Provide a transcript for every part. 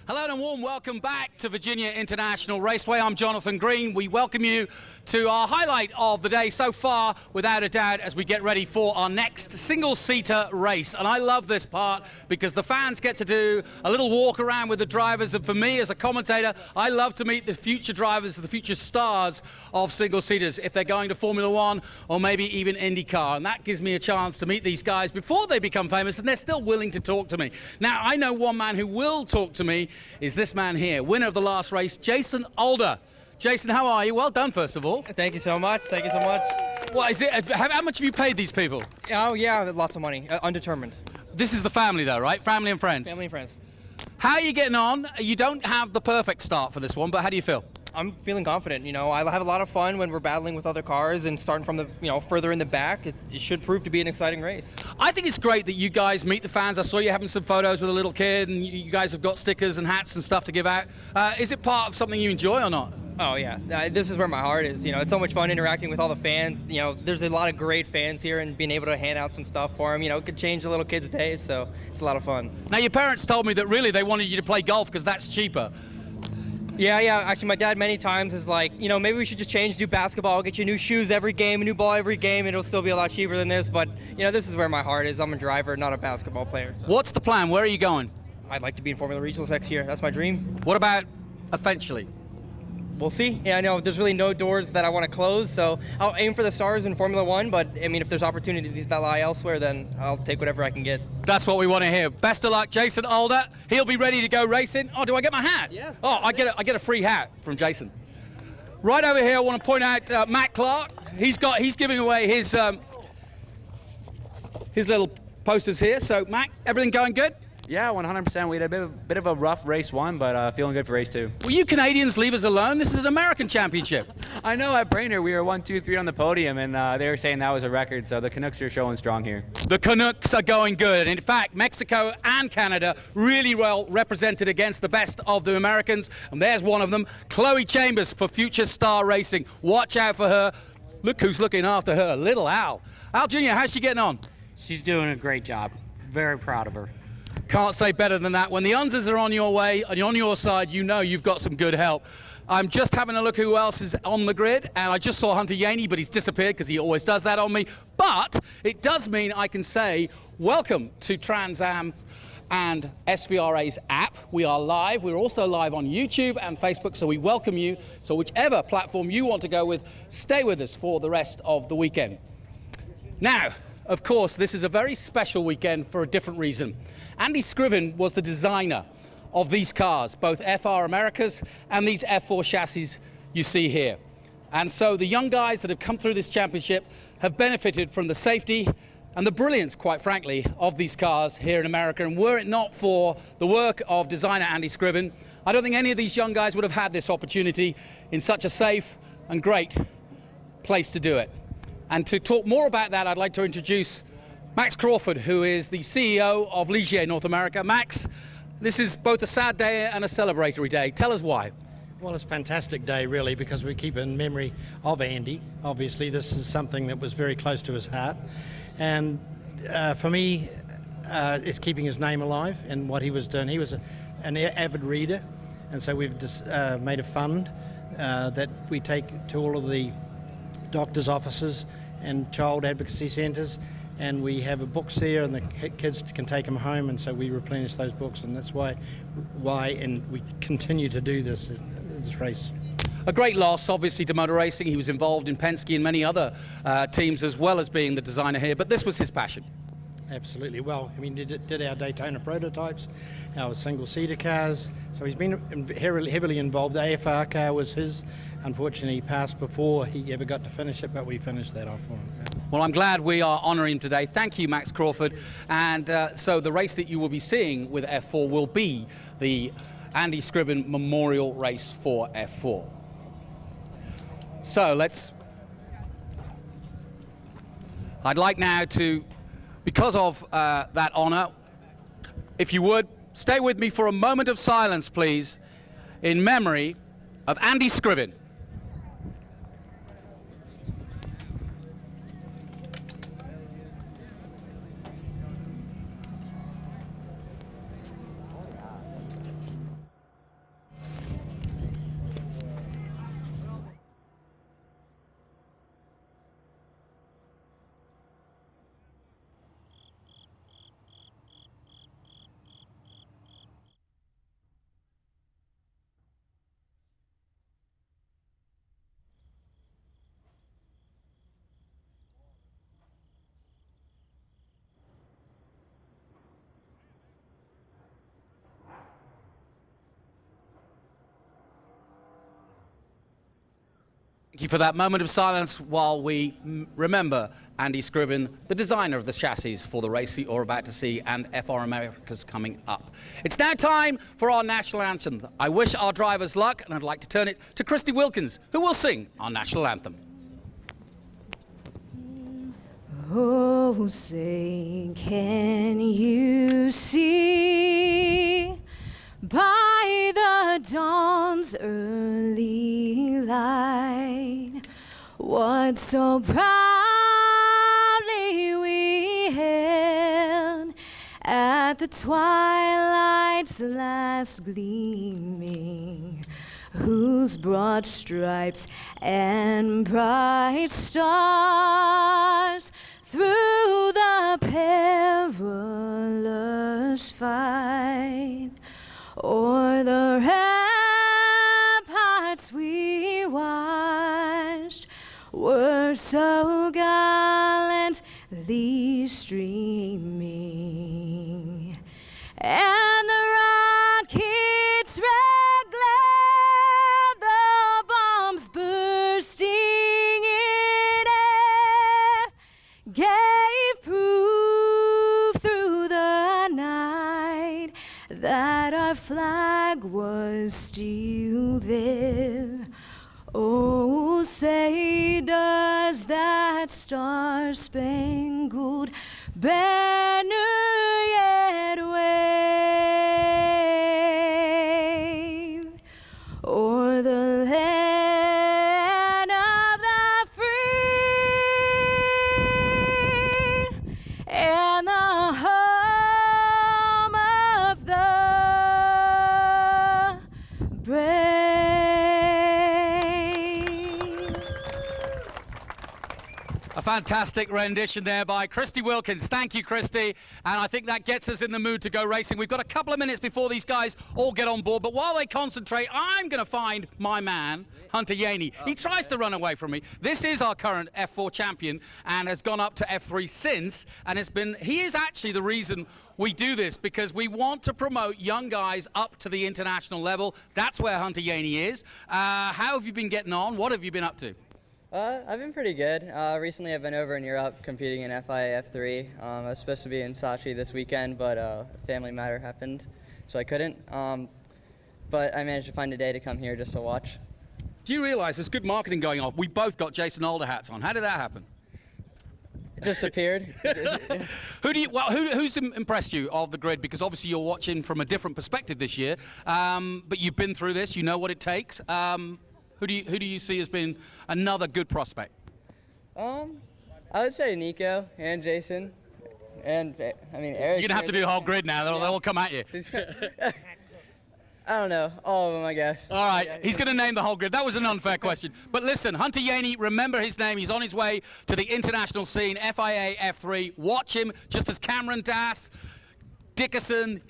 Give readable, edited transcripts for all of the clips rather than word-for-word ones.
Hello and warm welcome back to Virginia International Raceway. I'm Jonathan Green. We welcome you to our highlight of the day so far, without a doubt, as we get ready for our next single-seater race. And I love this part because the fans get to do a little walk around with the drivers. And for me, as a commentator, I love to meet the future drivers, the future stars of single-seaters, if they're going to Formula One or maybe even IndyCar. And that gives me a chance to meet these guys before they become famous, and they're still willing to talk to me. Now, I know one man who will talk to me is this man here, winner of the last race, Jason Alder. Jason, how are you? Well done, first of all. Thank you so much. Thank you so much. What is it? How much have you paid these people? Oh, yeah, lots of money. Undetermined. This is the family, though, right? Family and friends. Family and friends. How are you getting on? You don't have the perfect start for this one, but how do you feel? I'm feeling confident. You know, I have a lot of fun when we're battling with other cars and starting from the, further in the back. It should prove to be an exciting race. I think it's great that you guys meet the fans. I saw you having some photos with a little kid, and you guys have got stickers and hats and stuff to give out. Is it part of something you enjoy or not? Oh, yeah. This is where my heart is. You know, it's so much fun interacting with all the fans. You know, there's a lot of great fans here, and being able to hand out some stuff for them, it could change a little kid's day, so it's a lot of fun. Now, your parents told me that really they wanted you to play golf because that's cheaper. Yeah. Actually, my dad many times is like, maybe we should just change, do basketball, get you new shoes every game, a new ball every game, and it'll still be a lot cheaper than this. But, this is where my heart is. I'm a driver, not a basketball player. So. What's the plan? Where are you going? I'd like to be in Formula Regionals next year. That's my dream. What about eventually? We'll see. Yeah, I know there's really no doors that I want to close, so I'll aim for the stars in Formula One, but, if there's opportunities that lie elsewhere, then I'll take whatever I can get. That's what we want to hear. Best of luck, Jason Alder. He'll be ready to go racing. Oh, do I get my hat? Yes. Oh, I get a free hat from Jason. Right over here, I want to point out Matt Clark. He's giving away his little posters here. So, Matt, everything going good? Yeah, 100%. We had a bit of a rough race one, but feeling good for race two. Will you Canadians leave us alone? This is an American championship. I know at Brainerd we were 1, 2, 3 on the podium, and they were saying that was a record, so the Canucks are showing strong here. The Canucks are going good. In fact, Mexico and Canada really well represented against the best of the Americans. And there's one of them, Chloe Chambers for Future Star Racing. Watch out for her. Look who's looking after her, little Al. Al Jr., how's she getting on? She's doing a great job. Very proud of her. Can't say better than that. When the Unzers are on your way and on your side, you've got some good help. I'm just having a look who else is on the grid, and I just saw Hunter Yaney, but he's disappeared because he always does that on me. But it does mean I can say welcome to Trans Am and SVRA's app. We are live. We're also live on YouTube and Facebook, so we welcome you. So whichever platform you want to go with, stay with us for the rest of the weekend. Now, of course, this is a very special weekend for a different reason. Andy Scriven was the designer of these cars, both FR Americas and these F4 chassis you see here. And so the young guys that have come through this championship have benefited from the safety and the brilliance, quite frankly, of these cars here in America. And were it not for the work of designer Andy Scriven, I don't think any of these young guys would have had this opportunity in such a safe and great place to do it. And to talk more about that, I'd like to introduce Max Crawford, who is the CEO of Ligier North America. Max, this is both a sad day and a celebratory day. Tell us why. Well, it's a fantastic day, really, because we keep in memory of Andy. Obviously, this is something that was very close to his heart. And for me, it's keeping his name alive and what he was doing. He was an avid reader, and so we've just made a fund that we take to all of the doctors' offices and child advocacy centres. And we have books there, and the kids can take them home, and so we replenish those books, and that's why and we continue to do this race. A great loss, obviously, to motor racing. He was involved in Penske and many other teams, as well as being the designer here, but this was his passion. Absolutely. Well, I mean, did our Daytona prototypes, our single-seater cars, so he's been heavily involved. The AFR car was his. Unfortunately, he passed before he ever got to finish it, but we finished that off for him. Yeah. Well, I'm glad we are honouring him today. Thank you, Max Crawford. And so the race that you will be seeing with F4 will be the Andy Scriven Memorial Race for F4. So I'd like now to, because of that honour, if you would, stay with me for a moment of silence, please, in memory of Andy Scriven. Thank you for that moment of silence while we remember Andy Scriven, the designer of the chassis for the race you're about to see, and FR America's coming up. It's now time for our national anthem. I wish our drivers luck, and I'd like to turn it to Christy Wilkins, who will sing our national anthem. Oh, say, can you see by the dawn's early light what so proudly we hailed at the twilight's last gleaming, whose broad stripes and bright stars through the perilous fight o'er the ramparts we watched were so gallantly streaming, and the rockets' red glare, the bombs bursting in air, gave proof through the night that our flag was still there. Oh, say, does that star-spangled banner yet wave o'er the land of the free and the home of the brave? A fantastic rendition there by Christy Wilkins. Thank you, Christy. And I think that gets us in the mood to go racing. We've got a couple of minutes before these guys all get on board. But while they concentrate, I'm going to find my man, Hunter Yaney. He tries to run away from me. This is our current F4 champion and has gone up to F3 since. And he is actually the reason we do this, because we want to promote young guys up to the international level. That's where Hunter Yaney is. How have you been getting on? What have you been up to? I've been pretty good. Recently I've been over in Europe competing in FIA F3. I was supposed to be in Sochi this weekend, but a family matter happened, so I couldn't. But I managed to find a day to come here just to watch. Do you realize there's good marketing going on? We both got Jason Alder hats on. How did that happen? It just appeared. Who's impressed you of the grid? Because obviously you're watching from a different perspective this year, but you've been through this, you know what it takes. Who do you see as being another good prospect? I would say Nico and Jason, and I mean Eric. You're gonna have to do the whole grid now. They'll all come at you. I don't know, all of them, I guess. All right, he's going to name the whole grid. That was an unfair question. But listen, Hunter Yaney, remember his name. He's on his way to the international scene, FIA F3. Watch him, just as Cameron Dass, Dickerson,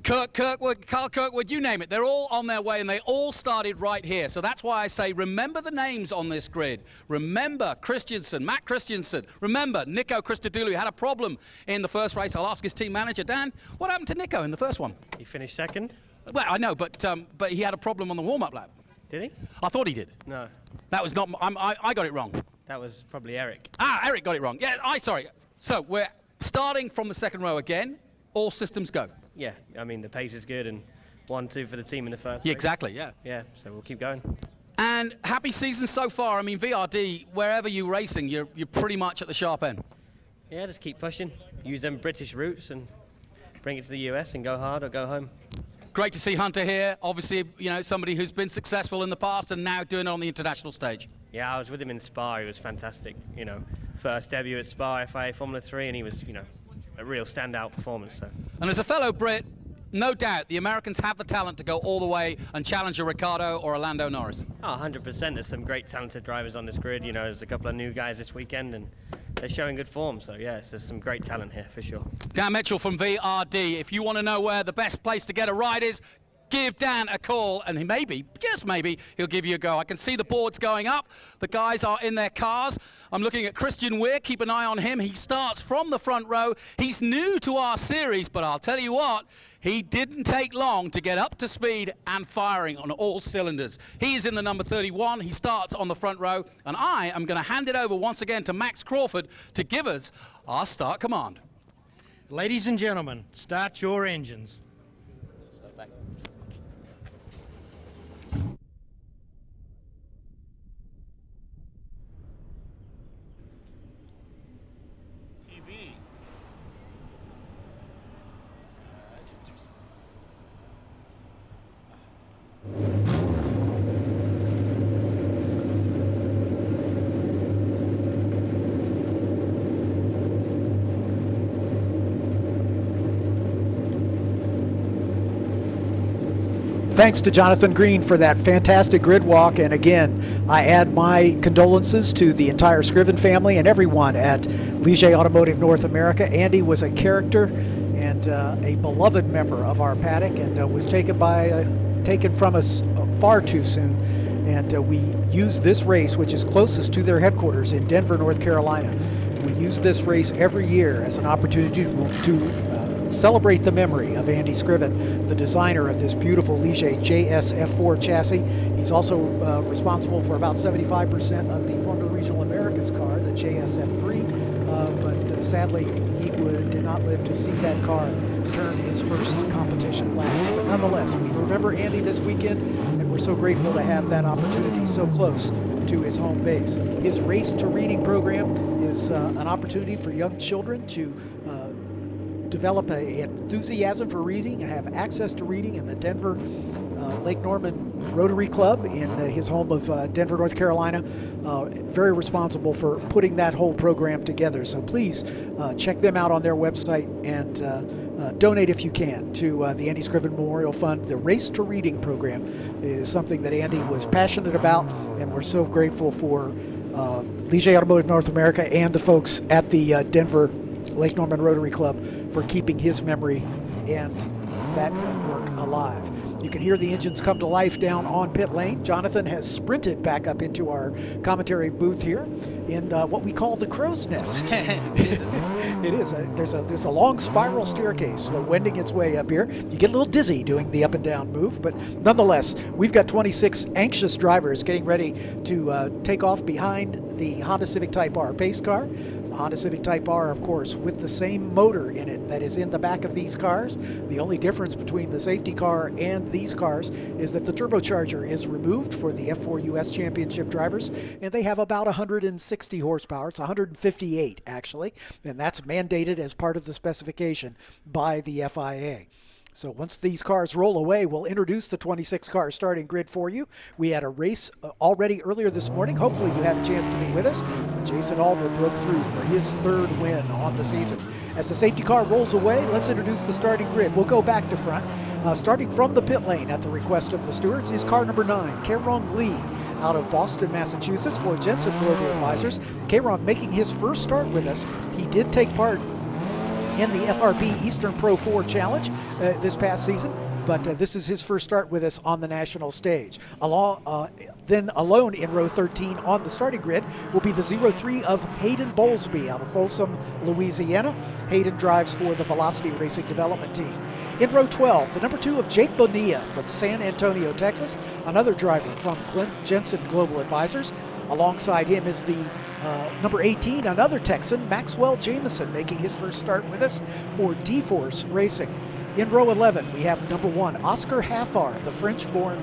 Carl Kirkwood, you name it. They're all on their way, and they all started right here. So that's why I say remember the names on this grid. Remember Christensen, Matt Christensen. Remember Nico Christodoulou had a problem in the first race. I'll ask his team manager. Dan, what happened to Nico in the first one? He finished second. Well, I know, but he had a problem on the warm-up lap. Did he? I thought he did. No. That was not. I got it wrong. That was probably Eric. Ah, Eric got it wrong. Yeah, sorry. So we're starting from the second row again. All systems go. Yeah, I mean, the pace is good, and 1-2 for the team in the first Yeah, race. exactly, yeah. Yeah, so we'll keep going. And happy season so far. I mean, VRD, wherever you're racing, you're pretty much at the sharp end. Yeah, just keep pushing. Use them British routes and bring it to the US and go hard or go home. Great to see Hunter here. Obviously, you know, somebody who's been successful in the past and now doing it on the international stage. Yeah, I was with him in Spa. He was fantastic. You know, first debut at Spa FIA Formula 3, and he was, you know, a real standout performance. So. And as a fellow Brit, no doubt the Americans have the talent to go all the way and challenge a Ricciardo or a Lando Norris. Oh, 100%. There's some great talented drivers on this grid. You know, there's a couple of new guys this weekend, and they're showing good form. So, yes, there's some great talent here for sure. Dan Mitchell from VRD. If you want to know where the best place to get a ride is, give Dan a call, and maybe, just maybe, he'll give you a go. I can see the boards going up. The guys are in their cars. I'm looking at Christian Weir. Keep an eye on him. He starts from the front row. He's new to our series, but I'll tell you what, he didn't take long to get up to speed and firing on all cylinders. He is in the number 31. He starts on the front row, and I am going to hand it over once again to Max Crawford to give us our start command. Ladies and gentlemen, start your engines. Thanks to Jonathan Green for that fantastic grid walk, and again, I add my condolences to the entire Scriven family and everyone at Ligier Automotive North America. Andy was a character and a beloved member of our paddock, and was taken from us far too soon. And we use this race, which is closest to their headquarters in Denver, North Carolina. We use this race every year as an opportunity to celebrate the memory of Andy Scriven, the designer of this beautiful Ligier JSF4 chassis. He's also responsible for about 75% of the Formula Regional Americas car, the JSF3, but sadly he did not live to see that car turn its first competition laps. But nonetheless, we remember Andy this weekend, and we're so grateful to have that opportunity so close to his home base. His Race to Reading program is an opportunity for young children to develop an enthusiasm for reading and have access to reading in the Denver Lake Norman Rotary Club in his home of Denver, North Carolina. Very responsible for putting that whole program together. So please check them out on their website and donate if you can to the Andy Scriven Memorial Fund. The Race to Reading program is something that Andy was passionate about, and we're so grateful for Ligier Automotive North America and the folks at the Denver Lake Norman Rotary Club for keeping his memory and that work alive. You can hear the engines come to life down on pit lane. Jonathan has sprinted back up into our commentary booth here in what we call the crow's nest. It is. There's a long spiral staircase wending its way up here. You get a little dizzy doing the up and down move, but nonetheless, we've got 26 anxious drivers getting ready to take off behind the Honda Civic Type R pace car. The Honda Civic Type R, of course, with the same motor in it that is in the back of these cars. The only difference between the safety car and these cars is that the turbocharger is removed for the F4 US Championship drivers, and they have about 160 horsepower. It's 158, actually, and that's mandated as part of the specification by the FIA. So once these cars roll away, we'll introduce the 26-car starting grid for you. We had a race already earlier this morning. Hopefully you had a chance to be with us. But Jason Alder broke through for his third win on the season. As the safety car rolls away, let's introduce the starting grid. We'll go back to front. Starting from the pit lane at the request of the stewards is car number 9, Kairong Lee, out of Boston, Massachusetts for Jensen Global Advisors. Kairong making his first start with us. He did take part in the FRB Eastern Pro 4 Challenge this past season, but this is his first start with us on the national stage. Then alone in row 13 on the starting grid will be the 03 of Hayden Bowlesby out of Folsom, Louisiana. Hayden drives for the Velocity Racing Development Team. In row 12, the number 2 of Jake Bonilla from San Antonio, Texas, another driver from Jensen Global Advisors. Alongside him is the number 18, another Texan, Maxwell Jameson, making his first start with us for D-Force Racing. In row 11, we have number 1, Oscar Haffar, the French-born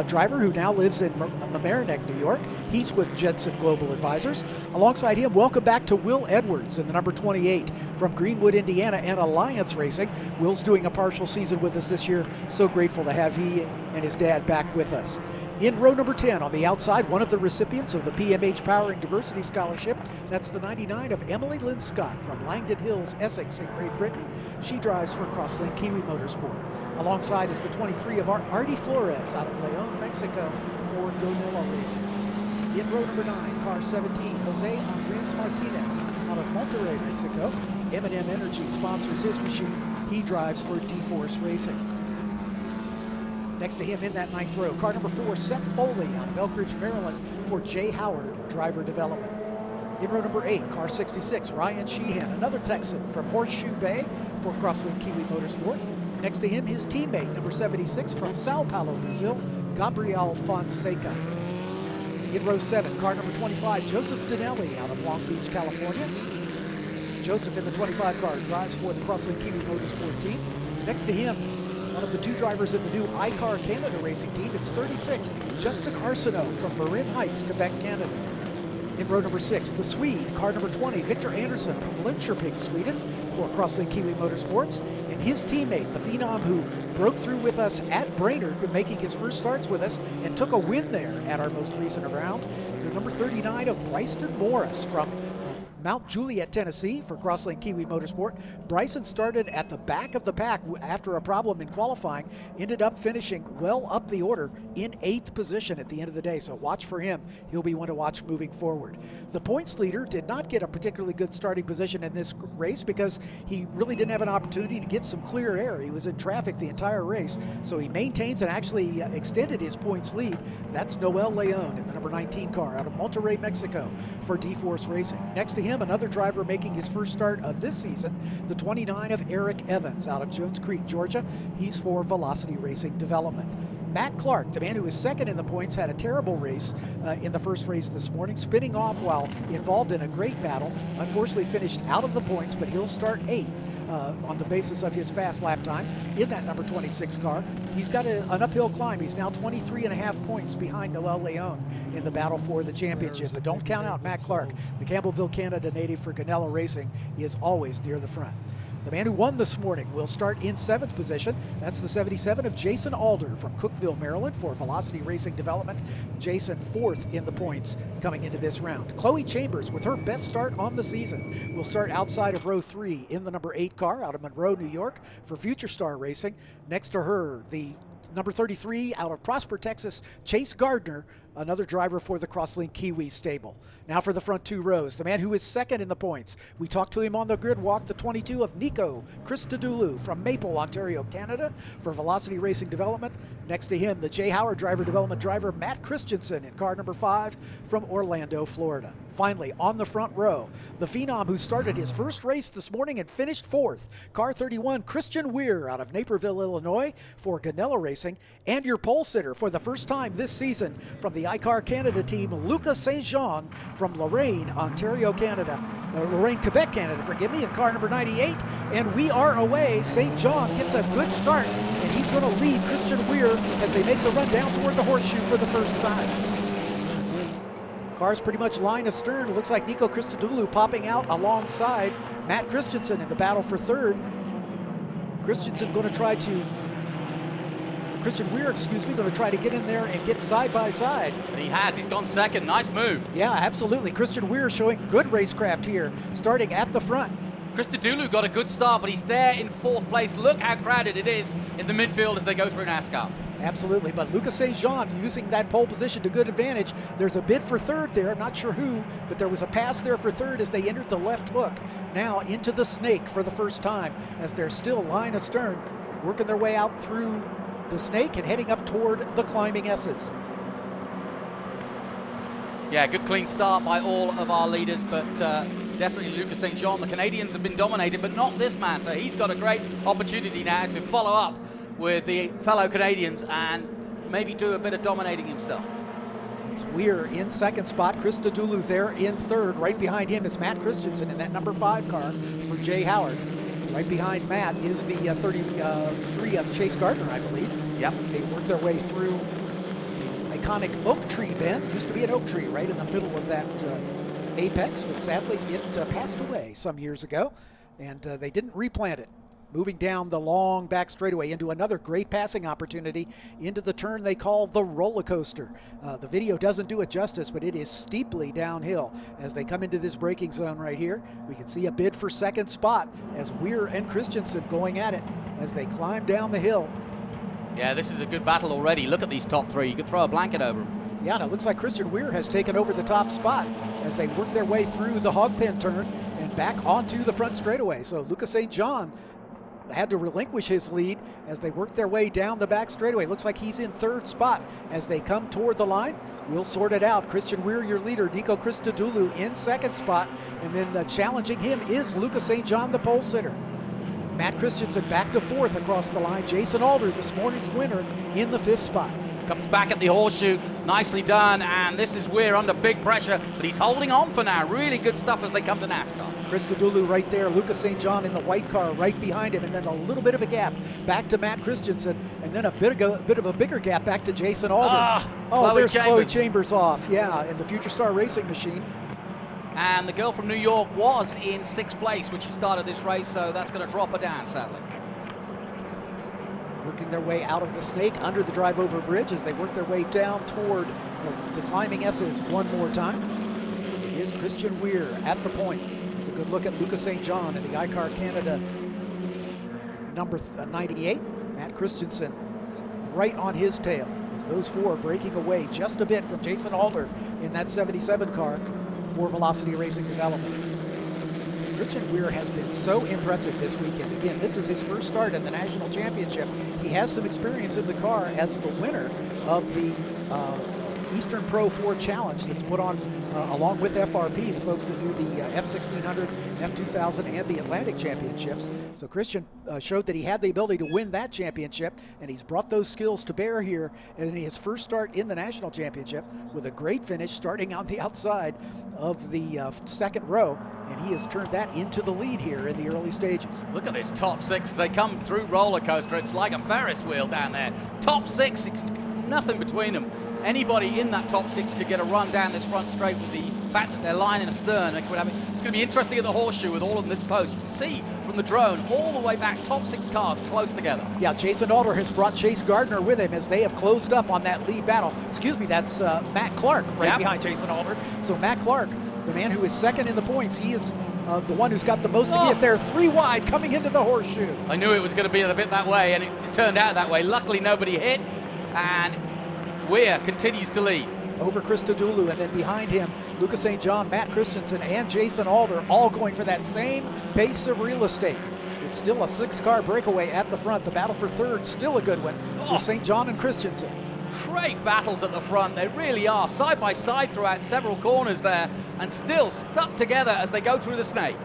driver who now lives in Mamaroneck, New York. He's with Jensen Global Advisors. Alongside him, welcome back to Will Edwards in the number 28 from Greenwood, Indiana, and Alliance Racing. Will's doing a partial season with us this year. So grateful to have he and his dad back with us. In row number 10 on the outside, one of the recipients of the PMH Powering Diversity Scholarship. That's the 99 of Emily Lynn Scott from Langdon Hills, Essex in Great Britain. She drives for Crosslink Kiwi Motorsport. Alongside is the 23 of Artie Flores out of Leon, Mexico for Gonella Racing. In row number 9, car 17, Jose Andres Martinez out of Monterrey, Mexico. M&M Energy sponsors his machine. He drives for D-Force Racing. Next to him in that 9th row, car number 4, Seth Foley out of Elk Ridge, Maryland for Jay Howard, driver development. In row number 8, car 66, Ryan Sheehan, another Texan from Horseshoe Bay for Crosslink Kiwi Motorsport. Next to him, his teammate, number 76 from Sao Paulo, Brazil, Gabriel Fonseca. In row 7, car number 25, Joseph Dinelli out of Long Beach, California. Joseph in the 25 car drives for the Crosslink Kiwi Motorsport team. Next to him, one of the 2 drivers in the new ICAR Canada racing team, it's 36, Justin Arsenault from Marin Heights, Quebec, Canada. In row number 6, the Swede, car number 20, Victor Andersson from Linköping, Sweden for Crosslink Kiwi Motorsports. And his teammate, the Phenom who broke through with us at Brainerd, making his first starts with us and took a win there at our most recent round. The number 39 of Bryston Morris from Mount Juliet, Tennessee for Crosslink Kiwi Motorsport. Bryson started at the back of the pack after a problem in qualifying, ended up finishing well up the order in 8th position at the end of the day, so watch for him. He'll be one to watch moving forward. The points leader did not get a particularly good starting position in this race because he really didn't have an opportunity to get some clear air. He was in traffic the entire race, so he maintains and actually extended his points lead. That's Noel Leon in the number 19 car out of Monterrey, Mexico for D-Force Racing. Next to him, another driver making his first start of this season, the 29 of Eric Evans out of Jones Creek, Georgia. He's for Velocity Racing Development. Matt Clark, the man who was second in the points, had a terrible race in the first race this morning, spinning off while involved in a great battle. Unfortunately finished out of the points, but he'll start 8th on the basis of his fast lap time in that number 26 car. He's got an uphill climb. He's now 23.5 points behind Noel Leon in the battle for the championship. But don't count out Matt Clark. The Campbellville, Canada native for Ganella Racing is always near the front. The man who won this morning will start in 7th position. That's the 77 of Jason Alder from Cookeville, Maryland for Velocity Racing Development. Jason 4th in the points coming into this round. Chloe Chambers, with her best start on the season, will start outside of row 3 in the number 8 car out of Monroe, New York for Future Star Racing. Next to her, the number 33 out of Prosper, Texas, Chase Gardner, another driver for the Crosslink Kiwi stable. Now for the front 2 rows, the man who is second in the points. We talked to him on the grid walk, the 22 of Nico Christodoulou from Maple, Ontario, Canada for Velocity Racing Development. Next to him, the Jay Howard driver development driver Matt Christensen in car number 5 from Orlando, Florida. Finally, on the front row, the Phenom who started his first race this morning and finished 4th, car 31, Christian Weir out of Naperville, Illinois for Ganella Racing, and your pole sitter for the first time this season from the ICAR Canada team, Lucas St. Jean from Lorraine, Ontario, Canada. Lorraine, Quebec, Canada, forgive me, in car number 98, and we are away. St. John gets a good start, and he's going to lead Christian Weir as they make the run down toward the horseshoe for the first time. Car's pretty much line astern. It looks like Nico Christodoulou popping out alongside Matt Christensen in the battle for 3rd. Christian Weir, going to try to get in there and get side by side. And he has. He's gone second. Nice move. Yeah, absolutely. Christian Weir showing good racecraft here, starting at the front. Christodoulou got a good start, but he's there in 4th place. Look how crowded it is in the midfield as they go through NASCAR. Absolutely, but Lucas St. Jean using that pole position to good advantage. There's a bid for 3rd there, I'm not sure who, but there was a pass there for 3rd as they entered the left hook. Now into the snake for the first time as they're still line astern, working their way out through the snake and heading up toward the climbing S's. Yeah, good clean start by all of our leaders, but definitely Lucas St. Jean. The Canadians have been dominated, but not this man, so he's got a great opportunity now to follow up with the fellow Canadians and maybe do a bit of dominating himself. It's Weir in 2nd spot, Christodoulou there in 3rd. Right behind him is Matt Christensen in that number 5 car for Jay Howard. Right behind Matt is the 33 of Chase Gardner, I believe. Yep. They work their way through the iconic oak tree bend. Used to be an oak tree right in the middle of that apex, but sadly it passed away some years ago, and they didn't replant it. Moving down the long back straightaway into another great passing opportunity into the turn they call the roller coaster. The video doesn't do it justice, but it is steeply downhill as they come into this braking zone right here. We can see a bid for 2nd spot as Weir and Christensen going at it as they climb down the hill. Yeah, this is a good battle already. Look at these top 3. You could throw a blanket over them. Yeah, and it looks like Christian Weir has taken over the top spot as they work their way through the hog pen turn and back onto the front straightaway. So Lucas St. Jean had to relinquish his lead as they work their way down the back straightaway. Looks like he's in third spot as they come toward the line. We'll sort it out. Christian Weir, your leader. Nico Christodoulou in second spot. And then challenging him is Lucas St. John, the pole sitter. Matt Christensen back to fourth across the line. Jason Alder, this morning's winner, in the fifth spot. Comes back at the horseshoe, nicely done, and this is Weir under big pressure, but he's holding on for now. Really good stuff as they come to NASCAR. Christodoulou right there, Lucas St. John in the white car right behind him, and then a little bit of a gap back to Matt Christensen, and then a bit of a bigger gap back to Jason Alder. There's Chloe Chambers off, yeah, in the Future Star Racing machine. And the girl from New York was in sixth place when she started this race, so that's going to drop her down, sadly. Working their way out of the snake under the drive-over bridge as they work their way down toward the climbing S's one more time. It is Christian Weir at the point. There's a good look at Lucas St. John in the ICAR Canada number 98. Matt Christensen right on his tail as those four breaking away just a bit from Jason Alder in that 77 car for Velocity Racing Development. Christian Weir has been so impressive this weekend. Again, this is his first start in the National Championship. He has some experience in the car as the winner of the Eastern Pro 4 Challenge that's put on along with FRP, the folks that do the F1600, F2000, and the Atlantic Championships. So Christian showed that he had the ability to win that championship, and he's brought those skills to bear here in his first start in the National Championship with a great finish starting on the outside of the second row, and he has turned that into the lead here in the early stages. Look at this top six. They come through roller coaster. It's like a Ferris wheel down there. Top six, nothing between them. Anybody in that top six could get a run down this front straight with the fact that they're lying astern. It's going to be interesting at the horseshoe with all of them this close. You can see from the drone all the way back, top six cars close together. Yeah, Jason Alder has brought Chase Gardner with him as they have closed up on that lead battle. Excuse me, that's Matt Clark right behind Jason Alder. So Matt Clark, the man who is second in the points, he is the one who's got the most to give there. 3 wide coming into the horseshoe. I knew it was going to be a bit that way, and it turned out that way. Luckily, nobody hit, and Weir continues to lead. Over Christodoulou, and then behind him, Lucas St. John, Matt Christensen, and Jason Alder, all going for that same pace of real estate. It's still a 6-car breakaway at the front. The battle for third, still a good one with St. John and Christensen. Great battles at the front. They really are, side by side throughout several corners there, and still stuck together as they go through the snake.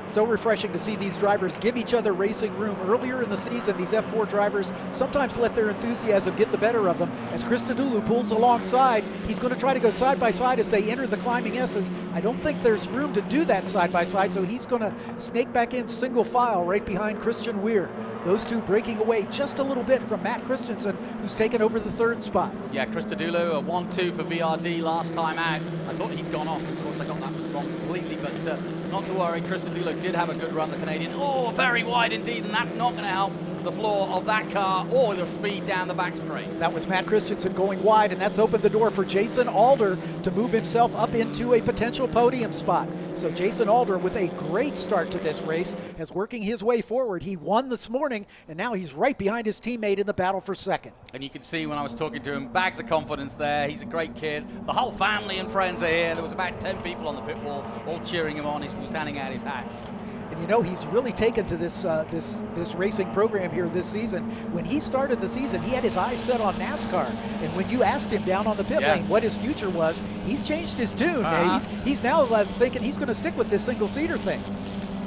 So refreshing to see these drivers give each other racing room. Earlier in the season, these F4 drivers sometimes let their enthusiasm get the better of them. As Christodoulou pulls alongside, he's going to try to go side by side as they enter the climbing S's. I don't think there's room to do that side by side, so he's going to snake back in single file right behind Christian Weir. Those two breaking away just a little bit from Matt Christensen, who's taken over the third spot. Yeah, Christodoulou, a 1-2 for VRD last time out. I thought he'd gone off. Of course, I got that wrong completely, but not to worry. Christodoulou did have a good run, the Canadian. Oh, very wide indeed, and that's not going to help the floor of that car or the speed down the back straight. That was Matt Christensen going wide, and that's opened the door for Jason Alder to move himself up into a potential podium spot. So Jason Alder, with a great start to this race, is working his way forward. He won this morning, and now he's right behind his teammate in the battle for second. And you can see when I was talking to him, bags of confidence there. He's a great kid. The whole family and friends are here. There was about 10 people on the pit wall, all cheering him on. He was handing out his hats. And you know, he's really taken to this this racing program here this season. When he started the season, he had his eyes set on NASCAR. And when you asked him down on the pit lane what his future was, he's changed his tune. He's now thinking he's going to stick with this single-seater thing.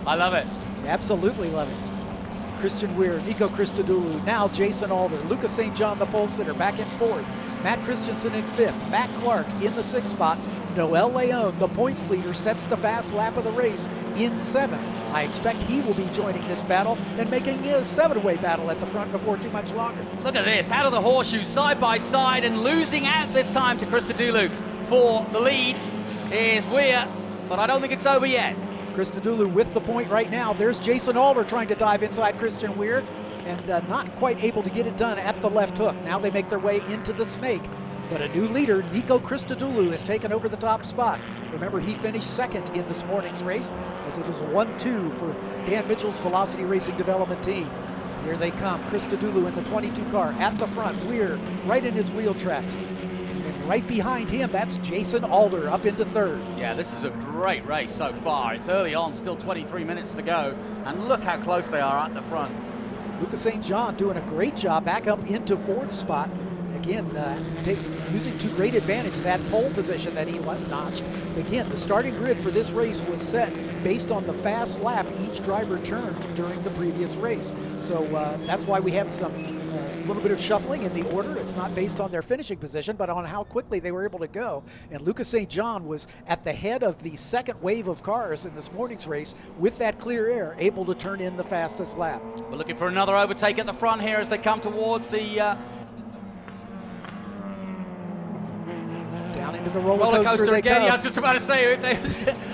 I love it. Absolutely love it. Christian Weir, Nico Christodoulou, now Jason Alder, Lucas St. John, the pole sitter, back in fourth. Matt Christensen in fifth. Matt Clark in the sixth spot. Noel Leon, the points leader, sets the fast lap of the race in seventh. I expect he will be joining this battle and making a 7-way battle at the front before too much longer. Look at this, out of the horseshoe, side by side, and losing out this time to Christodoulou for the lead is Weir, but I don't think it's over yet. Christodoulou with the point right now. There's Jason Alder trying to dive inside Christian Weir and not quite able to get it done at the left hook. Now they make their way into the snake. But a new leader, Nico Christodoulou, has taken over the top spot. Remember, he finished second in this morning's race, as it is a 1-2 for Dan Mitchell's Velocity Racing Development team. Here they come, Christodoulou in the 22 car at the front, Weir right in his wheel tracks. And then right behind him, that's Jason Alder up into third. Yeah, this is a great race so far. It's early on, still 23 minutes to go, and look how close they are at the front. Lucas St. John doing a great job back up into fourth spot. Again, using to great advantage that pole position that he notched. Again, the starting grid for this race was set based on the fast lap each driver turned during the previous race. So that's why we have some little bit of shuffling in the order. It's not based on their finishing position, but on how quickly they were able to go. And Lucas St. John was at the head of the second wave of cars in this morning's race with that clear air, able to turn in the fastest lap. We're looking for another overtake at the front here as they come towards the down into the roller coaster they again. go. Yeah, I was just about to say,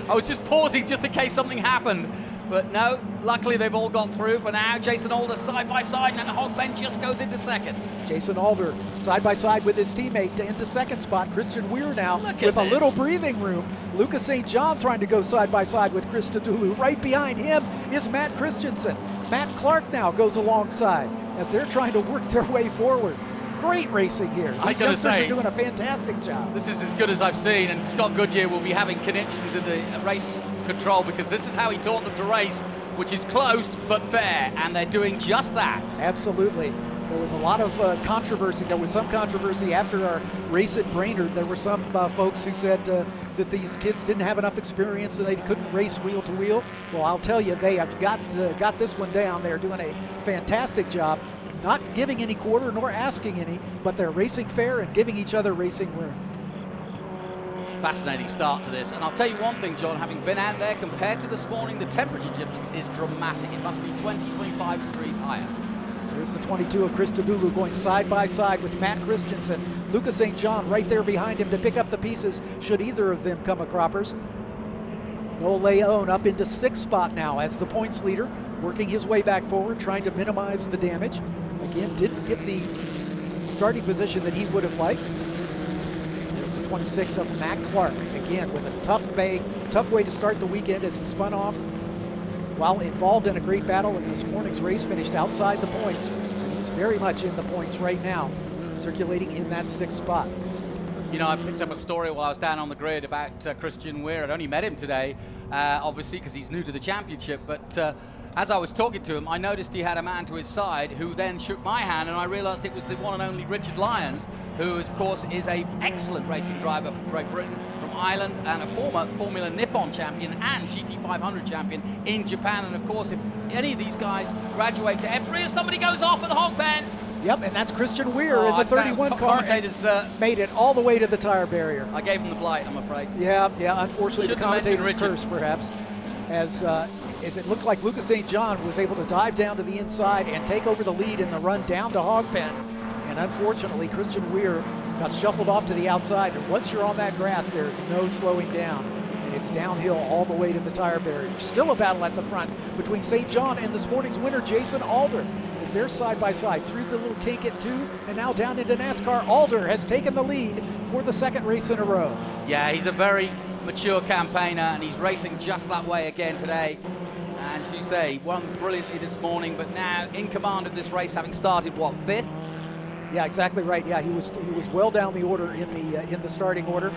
I was just pausing just in case something happened. But no, luckily they've all got through for now. Jason Alder side by side, and then Hogben just goes into second. Jason Alder side by side with his teammate into second spot. Christian Weir now with a little breathing room. Lucas St. John trying to go side by side with Chris Dulu. Right behind him is Matt Christensen. Matt Clark now goes alongside as they're trying to work their way forward. Great racing here. These youngsters are doing a fantastic job. This is as good as I've seen, and Scott Goodyear will be having connections in the race control because this is how he taught them to race, which is close but fair, and they're doing just that. Absolutely. There was a lot of controversy. There was some controversy after our race at Brainerd. There were some folks who said that these kids didn't have enough experience and they couldn't race wheel to wheel. Well, I'll tell you, they have got this one down. They're doing a fantastic job. Not giving any quarter nor asking any, but they're racing fair and giving each other racing room. Fascinating start to this. And I'll tell you one thing, John, having been out there, compared to this morning, the temperature difference is dramatic. It must be 20, 25 degrees higher. There's the 22 of Chris Dulu going side by side with Matt Christensen. Lucas St. John right there behind him to pick up the pieces should either of them come a croppers. Noel Leone up into sixth spot now as the points leader, working his way back forward, trying to minimize the damage. Again, didn't get the starting position that he would have liked. There's the 26 of Matt Clark, again with a tough way to start the weekend as he spun off while involved in a great battle in this morning's race, finished outside the points. And he's very much in the points right now, circulating in that sixth spot. You know, I picked up a story while I was down on the grid about Christian Weir. I'd only met him today, obviously, because he's new to the championship, but as I was talking to him, I noticed he had a man to his side who then shook my hand, and I realized it was the one and only Richard Lyons, who, of course, is an excellent racing driver from Great Britain, from Ireland, and a former Formula Nippon champion and GT500 champion in Japan. And, of course, if any of these guys graduate to F3 or somebody goes off at the hog pen. Yep, and that's Christian Weir in the 31 car. Made it all the way to the tire barrier. I gave him the blight, I'm afraid. Yeah, unfortunately, the commentator's curse, perhaps, as it looked like Lucas St. John was able to dive down to the inside and take over the lead in the run down to Hogpen. And unfortunately, Christian Weir got shuffled off to the outside. And once you're on that grass, there's no slowing down. And it's downhill all the way to the tire barrier. Still a battle at the front between St. John and this morning's winner, Jason Alder. As they're side by side through the little kink at 2 and now down into NASCAR. Alder has taken the lead for the second race in a row. Yeah, he's a very mature campaigner, and he's racing just that way again today. And as you say, won brilliantly this morning, but now in command of this race, having started, what, 5th? Yeah, exactly right. Yeah, he was well down the order in the starting order,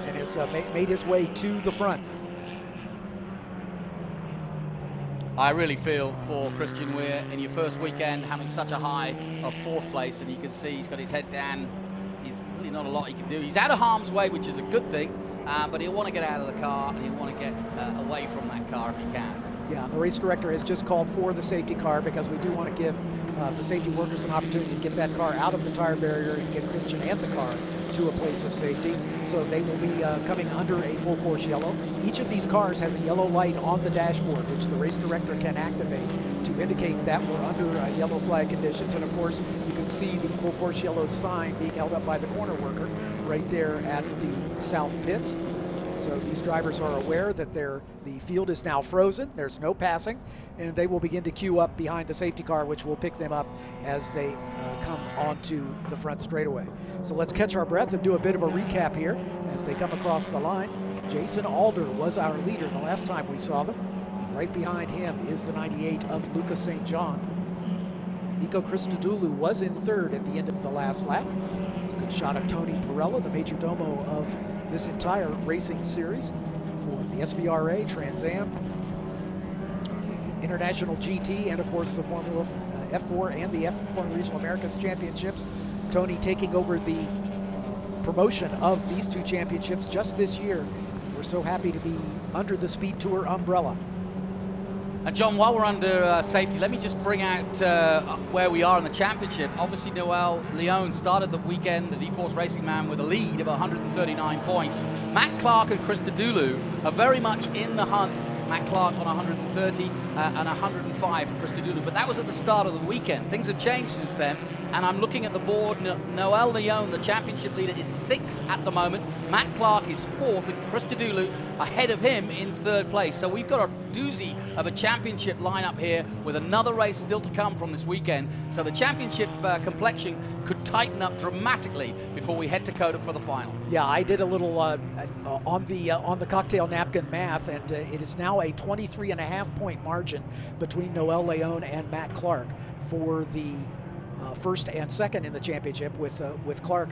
and has made his way to the front. I really feel for Christian Weir in your first weekend, having such a high of 4th place, and you can see he's got his head down. There's really not a lot he can do. He's out of harm's way, which is a good thing. But he'll want to get out of the car, and he'll want to get away from that car if he can. Yeah, the race director has just called for the safety car because we do want to give the safety workers an opportunity to get that car out of the tire barrier and get Christian and the car to a place of safety. So they will be coming under a full course yellow. Each of these cars has a yellow light on the dashboard, which the race director can activate to indicate that we're under yellow flag conditions. And of course, you can see the full course yellow sign being held up by the corner worker right there at the south pits. So these drivers are aware that the field is now frozen, there's no passing, and they will begin to queue up behind the safety car, which will pick them up as they come onto the front straightaway. So let's catch our breath and do a bit of a recap here as they come across the line. Jason Alder was our leader the last time we saw them. Right behind him is the 98 of Lucas St. John. Nico Christodoulou was in 3rd at the end of the last lap. It's a good shot of Tony Perella, the major domo of this entire racing series for the SVRA, Trans Am, the International GT, and of course the Formula F4 and the F1 Regional Americas Championships. Tony taking over the promotion of these two championships just this year. We're so happy to be under the Speed Tour umbrella. And John, while we're under safety, let me just bring out where we are in the championship. Obviously, Noel Leone started the weekend, the D-Force Racing Man, with a lead of 139 points. Matt Clark and Chris Dedulu are very much in the hunt. Matt Clark on 130 and 105 for Chris Dedulu. But that was at the start of the weekend. Things have changed since then. And I'm looking at the board. Noel Leone, the championship leader, is 6th at the moment. Matt Clark is 4th, with Chris Dedulu ahead of him in 3rd place. So we've got a doozy of a championship lineup here, with another race still to come from this weekend. So the championship complexion could tighten up dramatically before we head to COTA for the final. Yeah, I did a little on the cocktail napkin math, and it is now a 23.5 point margin between Noel Leone and Matt Clark for the first and second in the championship, with Clark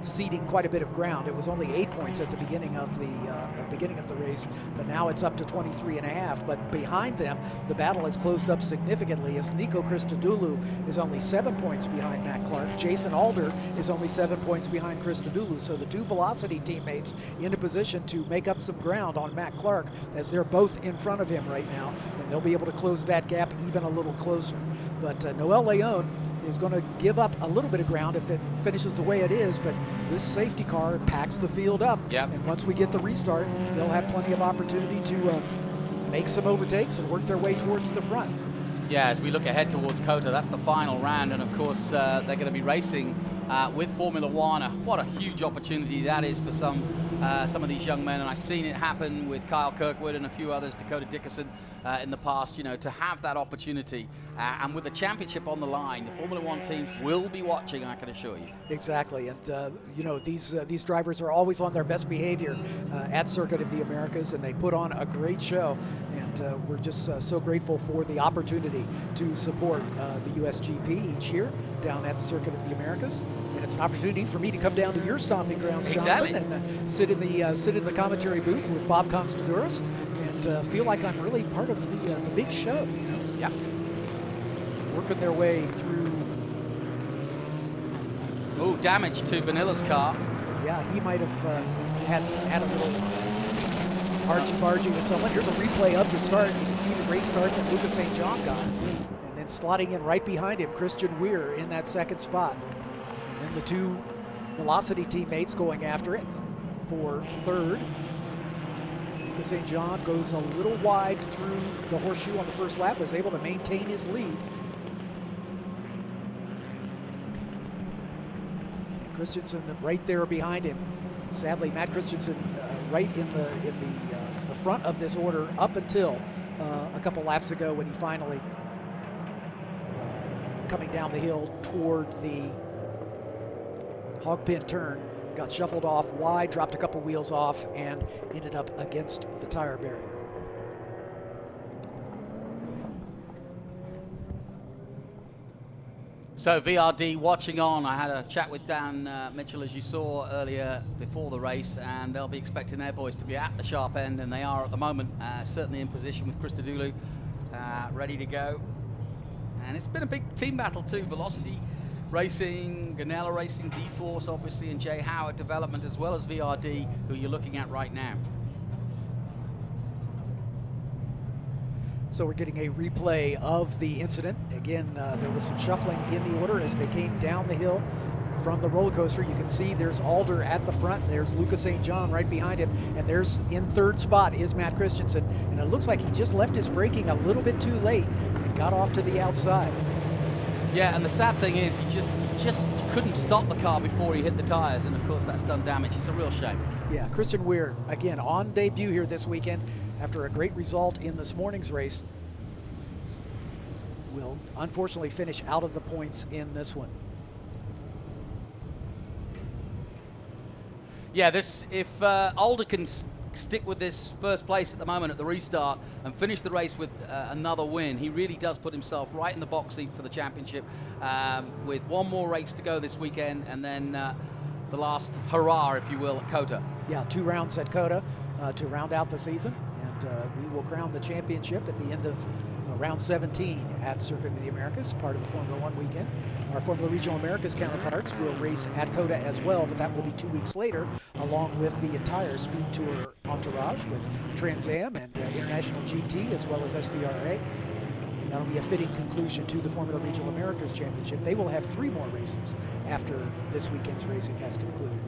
ceding quite a bit of ground. It was only 8 points at the beginning of the race, but now it's up to 23.5. But behind them, the battle has closed up significantly, as Nico Christodoulou is only 7 points behind Matt Clark. Jason Alder is only 7 points behind Christodoulou. So the two Velocity teammates in a position to make up some ground on Matt Clark, as they're both in front of him right now, and they'll be able to close that gap even a little closer. But Noel Leone is going to give up a little bit of ground if it finishes the way it is, but this safety car packs the field up. Yep. And once we get the restart, they'll have plenty of opportunity to make some overtakes and work their way towards the front. Yeah, as we look ahead towards COTA, that's the final round, and of course they're going to be racing with Formula One. What a huge opportunity that is for some of these young men, and I've seen it happen with Kyle Kirkwood and a few others, Dakota Dickerson in the past, you know, to have that opportunity. And with the championship on the line, the Formula One teams will be watching, I can assure you. Exactly, and you know, these drivers are always on their best behavior at Circuit of the Americas, and they put on a great show, and we're just so grateful for the opportunity to support the USGP each year down at the Circuit of the Americas. And it's an opportunity for me to come down to your stomping grounds, Jonathan, and sit in the commentary booth with Bob Constantouros, and feel like I'm really part of the big show, you know. Yeah. Working their way through. Oh, damage to Banilla's car. Yeah, he might have had a little argy-bargy with someone. Here's a replay of the start. You can see the great start that Lucas St. John got. And then slotting in right behind him, Christian Weir in that second spot. And then the two Velocity teammates going after it for third. Lucas St. John goes a little wide through the horseshoe on the first lap, was able to maintain his lead. And Christensen right there behind him. Sadly, Matt Christensen right in the front of this order up until a couple laps ago, when he finally coming down the hill toward the hog pin turn, got shuffled off wide, dropped a couple wheels off, and ended up against the tire barrier. So VRD watching on. I had a chat with Dan Mitchell, as you saw earlier before the race, and they'll be expecting their boys to be at the sharp end, and they are at the moment, certainly in position with Christodoulou ready to go. And it's been a big team battle too. Velocity Racing, Ganella Racing, D-Force obviously, and Jay Howard Development, as well as VRD, who you're looking at right now. So we're getting a replay of the incident. Again, there was some shuffling in the order as they came down the hill from the roller coaster. You can see there's Alder at the front. There's Lucas St. John right behind him. And there's in third spot is Matt Christensen. And it looks like he just left his braking a little bit too late and got off to the outside. Yeah, and the sad thing is he just couldn't stop the car before he hit the tires, and of course that's done damage. It's a real shame. Yeah, Christian Weir, again, on debut here this weekend after a great result in this morning's race, will unfortunately finish out of the points in this one. Yeah, if Alder can stick with this first place at the moment at the restart and finish the race with another win, he really does put himself right in the box seat for the championship with one more race to go this weekend, and then the last hurrah, if you will, at COTA. Yeah, 2 rounds at COTA to round out the season, and we will crown the championship at the end of round 17 at Circuit of the Americas, part of the Formula One weekend. Our Formula Regional Americas counterparts will race at COTA as well, but that will be 2 weeks later, along with the entire Speed Tour entourage with Trans Am and International GT, as well as SVRA. And that'll be a fitting conclusion to the Formula Regional Americas Championship. They will have 3 more races after this weekend's racing has concluded.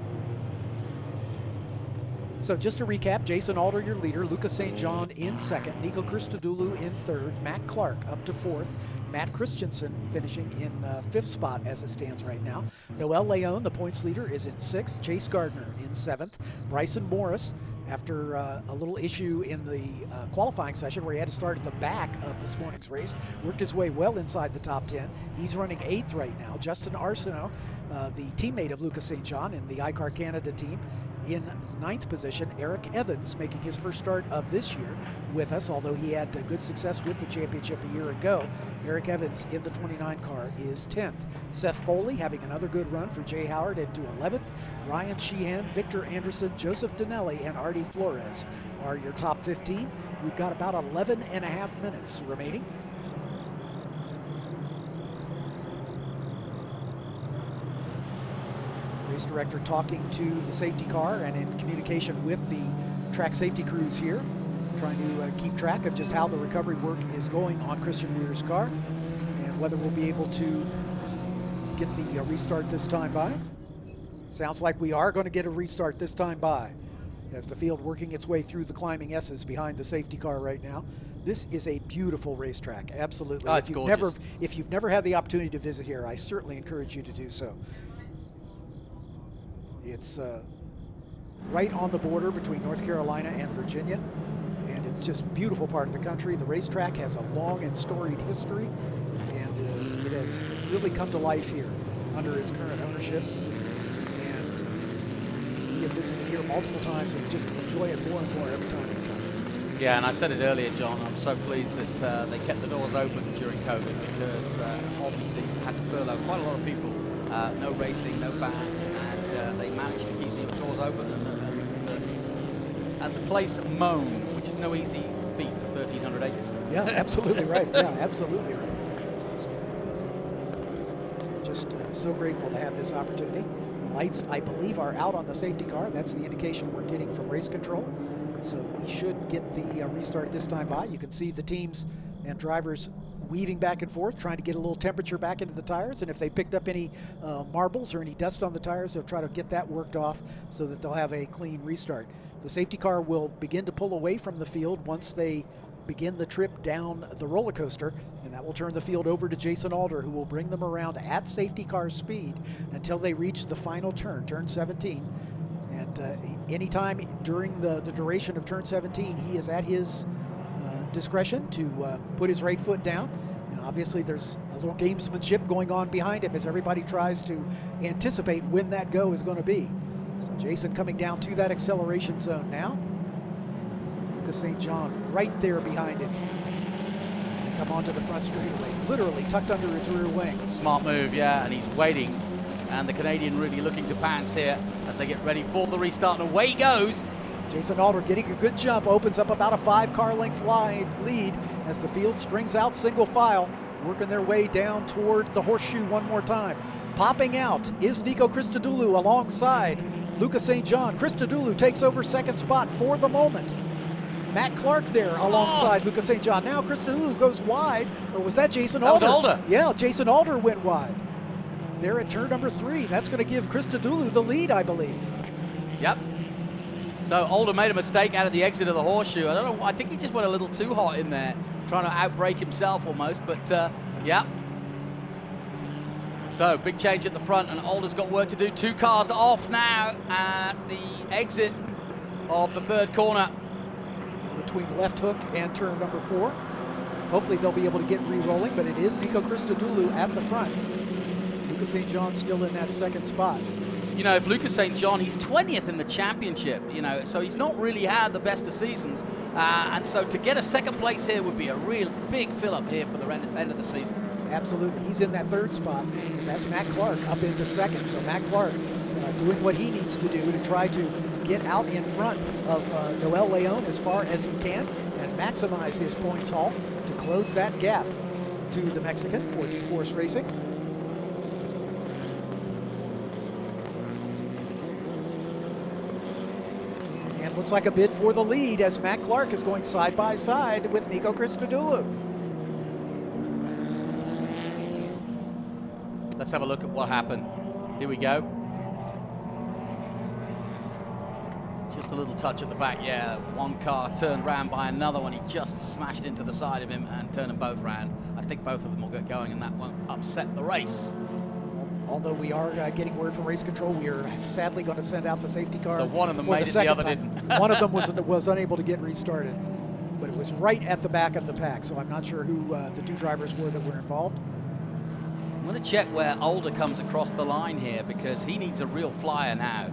So just to recap, Jason Alder, your leader, Lucas St. John in second, Nico Christodoulou in third, Matt Clark up to fourth, Matt Christensen finishing in 5th spot as it stands right now. Noel Leon, the points leader, is in 6th, Chase Gardner in 7th, Bryson Morris, after a little issue in the qualifying session where he had to start at the back of this morning's race, worked his way well inside the top 10. He's running 8th right now. Justin Arsenault, the teammate of Lucas St. John in the ICAR Canada team, in 9th position. Eric Evans making his first start of this year with us, although he had good success with the championship a year ago. Eric Evans in the 29 car is 10th. Seth Foley having another good run for Jay Howard into 11th. Ryan Sheehan, Victor Anderson, Joseph Dinelli, and Artie Flores are your top 15. We've got about 11 and a half minutes remaining. Race director talking to the safety car and in communication with the track safety crews here, trying to keep track of just how the recovery work is going on Christian Weir's car and whether we'll be able to get the restart this time by. Sounds like we are going to get a restart this time by as the field working its way through the climbing S's behind the safety car right now. This is a beautiful racetrack, absolutely. Oh, it's gorgeous. If you've never had the opportunity to visit here, I certainly encourage you to do so. It's right on the border between North Carolina and Virginia, and it's just a beautiful part of the country. The racetrack has a long and storied history, and it has really come to life here under its current ownership. And we have visited here multiple times and just enjoy it more and more every time we come. Yeah, and I said it earlier, John, I'm so pleased that they kept the doors open during COVID because obviously had to furlough quite a lot of people. No racing, no fans, and they managed to keep the doors open and the place moan, which is no easy feat for 1,300 acres. Yeah, absolutely right. Yeah, absolutely right. Just so grateful to have this opportunity. The lights, I believe, are out on the safety car. That's the indication we're getting from race control. So we should get the restart this time by. You can see the teams and drivers weaving back and forth, trying to get a little temperature back into the tires, and if they picked up any marbles or any dust on the tires, they'll try to get that worked off so that they'll have a clean restart. The safety car will begin to pull away from the field once they begin the trip down the roller coaster, and that will turn the field over to Jason Alder, who will bring them around at safety car speed until they reach the final turn, turn 17. And anytime during the duration of turn 17, he is at his discretion to put his right foot down. And obviously there's a little gamesmanship going on behind him as everybody tries to anticipate when that go is going to be. So Jason coming down to that acceleration zone now. Lucas St. John right there behind him as they come onto the front straightaway, literally tucked under his rear wing. Smart move, yeah, and he's waiting. And the Canadian really looking to pounce here as they get ready for the restart. And away he goes. Jason Alder getting a good jump, opens up about a 5-car length lead as the field strings out single file, working their way down toward the horseshoe one more time. Popping out is Nico Christodoulou alongside Lucas St. John. Christodoulou takes over second spot for the moment. Matt Clark there alongside Lucas St. John. Now Christodoulou goes wide, or was that Jason Alder? That was Alder. Yeah, Jason Alder went wide. There at turn number 3. That's going to give Christodoulou the lead, I believe. Yep. So Alder made a mistake out of the exit of the horseshoe. I don't know. I think he just went a little too hot in there, trying to outbrake himself almost. But yeah. So big change at the front, and Alder's got work to do. 2 cars off now at the exit of the 3rd corner. Between left hook and turn number 4. Hopefully they'll be able to get re-rolling, but it is Nico Christodoulou at the front. Lucas St. John still in that second spot. you know, if Lucas St. John, he's 20th in the championship, you know, so he's not really had the best of seasons. And so to get a second place here would be a real big fill-up here for the end of the season. Absolutely. He's in that third spot. That's Matt Clark up into second. So Matt Clark doing what he needs to do to try to get out in front of Noel Leon as far as he can and maximize his points haul to close that gap to the Mexican for D-Force Racing. And looks like a bid for the lead as Matt Clark is going side by side with Nico Christodoulou. Let's have a look at what happened. Here we go. Just a little touch at the back, yeah. One car turned round by another one. He just smashed into the side of him and turned them both round. I think both of them will get going, and that one upset the race. Although we are getting word from race control, we are sadly going to send out the safety car. So one of them made it, the other didn't. One of them was unable to get restarted, but it was right at the back of the pack. So I'm not sure who the two drivers were that were involved. I'm going to check where Older comes across the line here because he needs a real flyer now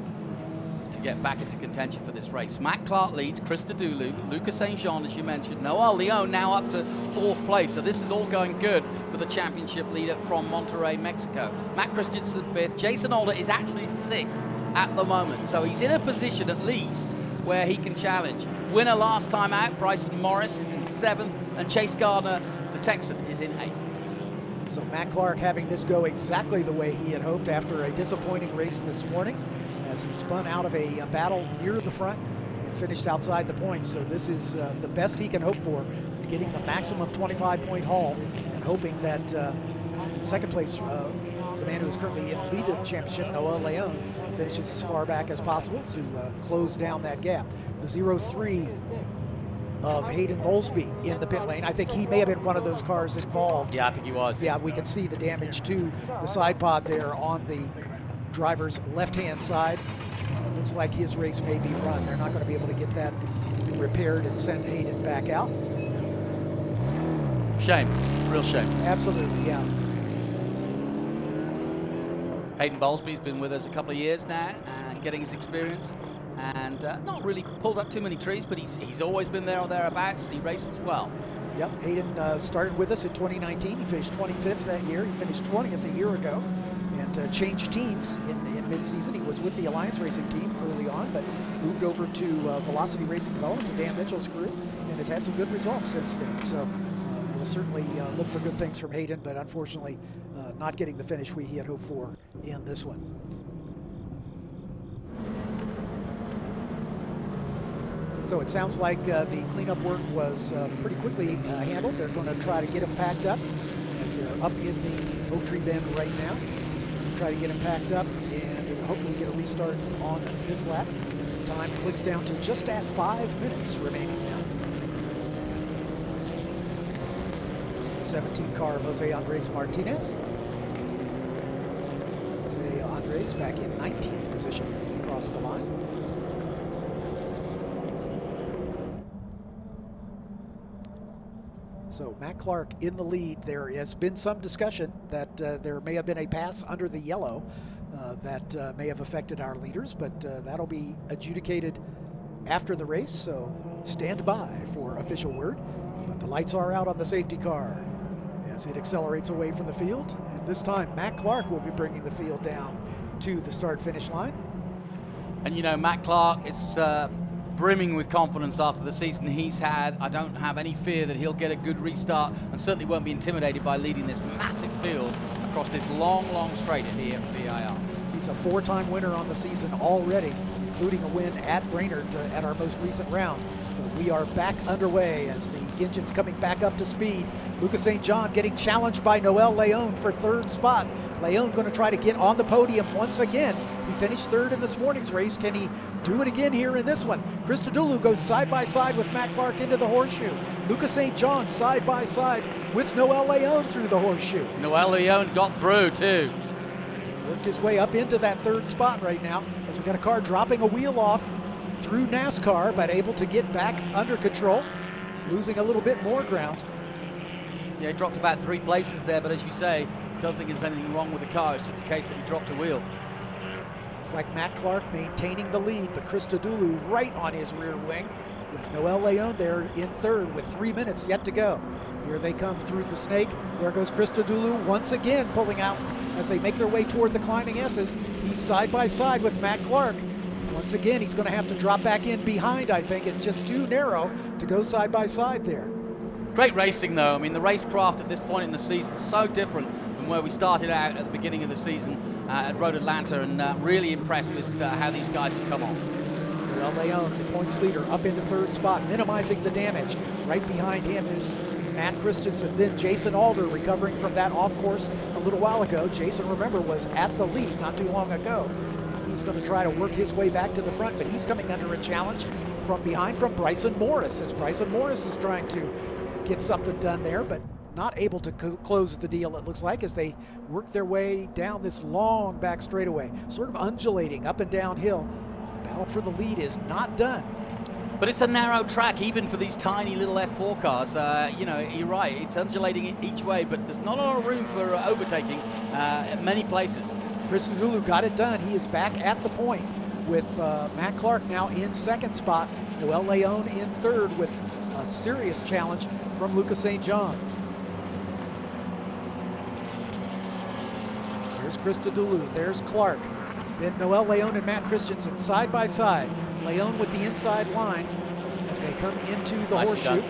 to get back into contention for this race. Matt Clark leads, Christodoulou, Lucas St. Jean, as you mentioned. Noel Leon now up to 4th place, so this is all going good for the championship leader from Monterrey, Mexico. Matt Christensen 5th. Jason Older is actually 6th at the moment, so he's in a position at least where he can challenge. Winner last time out, Bryson Morris, is in 7th, and Chase Gardner, the Texan, is in 8th. So Matt Clark having this go exactly the way he had hoped after a disappointing race this morning as he spun out of a battle near the front and finished outside the points. So this is the best he can hope for, getting the maximum 25-point haul and hoping that the second place, the man who is currently in the lead of the championship, Noel Leon, finishes as far back as possible to close down that gap. The 0-3 of Hayden Bowlesby in the pit lane. I think he may have been one of those cars involved. Yeah, I think he was. Yeah, we can see the damage to the side pod there on the driver's left-hand side. Looks like his race may be run. They're not going to be able to get that repaired and send Hayden back out. Shame, real shame. Absolutely, yeah. Hayden Bowlesby's been with us a couple of years now and getting his experience. And not really pulled up too many trees, but he's always been there or thereabouts. He races well. Yep, Hayden started with us in 2019. He finished 25th that year. He finished 20th a year ago and changed teams in mid-season. He was with the Alliance Racing team early on, but moved over to Velocity Racing Development to Dan Mitchell's crew and has had some good results since then. So we'll certainly look for good things from Hayden, but unfortunately not getting the finish he had hoped for in this one. So it sounds like the cleanup work was pretty quickly handled. They're going to try to get them packed up as they're up in the Oak Tree Bend right now. Try to get them packed up and hopefully get a restart on this lap. Time clicks down to just at 5 minutes remaining now. There's the 17 car of Jose Andres Martinez. Jose Andres back in 19th position as they cross the line. So Matt Clark in the lead. There has been some discussion that there may have been a pass under the yellow that may have affected our leaders, but that'll be adjudicated after the race, so stand by for official word. But the lights are out on the safety car as it accelerates away from the field. And this time, Matt Clark will be bringing the field down to the start-finish line. And you know, Matt Clark is brimming with confidence after the season he's had. I don't have any fear that he'll get a good restart and certainly won't be intimidated by leading this massive field across this long, long straight here at VIR. He's a 4-time winner on the season already, including a win at Brainerd at our most recent round. But we are back underway as the engine's coming back up to speed. Lucas St. John getting challenged by Noel Leon for 3rd spot. Leon going to try to get on the podium once again. He finished 3rd in this morning's race. Can he do it again here in this one? Christodoulou goes side by side with Matt Clark into the horseshoe. Lucas St. John side by side with Noel Leon through the horseshoe. Noel Leon got through too. He worked his way up into that 3rd spot right now as we've got a car dropping a wheel off through NASCAR, but able to get back under control, losing a little bit more ground. Yeah, he dropped about 3 places there, but as you say, don't think there's anything wrong with the car. It's just a case that he dropped a wheel. Looks like Matt Clark maintaining the lead, but Christodoulou right on his rear wing with Noel Leon there in third with 3 minutes yet to go. Here they come through the snake. There goes Christodoulou once again pulling out as they make their way toward the climbing S's. He's side by side with Matt Clark. Once again, he's going to have to drop back in behind, I think. It's just too narrow to go side by side there. Great racing, though. I mean, the racecraft at this point in the season is so different from where we started out at the beginning of the season at Road Atlanta, and really impressed with how these guys have come on. Noel Leon, the points leader, up into third spot, minimizing the damage. Right behind him is Matt Christensen, then Jason Alder recovering from that off course a little while ago. Jason, remember, was at the lead not too long ago. And he's going to try to work his way back to the front, but he's coming under a challenge from behind from Bryson Morris, as Bryson Morris is trying to get something done there, but not able to close the deal, it looks like, as they work their way down this long back straightaway, sort of undulating up and downhill. The battle for the lead is not done. But it's a narrow track, even for these tiny little F4 cars. You know, you're right, it's undulating each way, but there's not a lot of room for overtaking at many places. Christodoulou got it done. He is back at the point with Matt Clark now in second spot. Noel Leon in third with a serious challenge from Lucas St. John. There's Christodoulou, there's Clark. Then Noel Leon and Matt Christensen side by side. Leon with the inside line as they come into the horseshoe.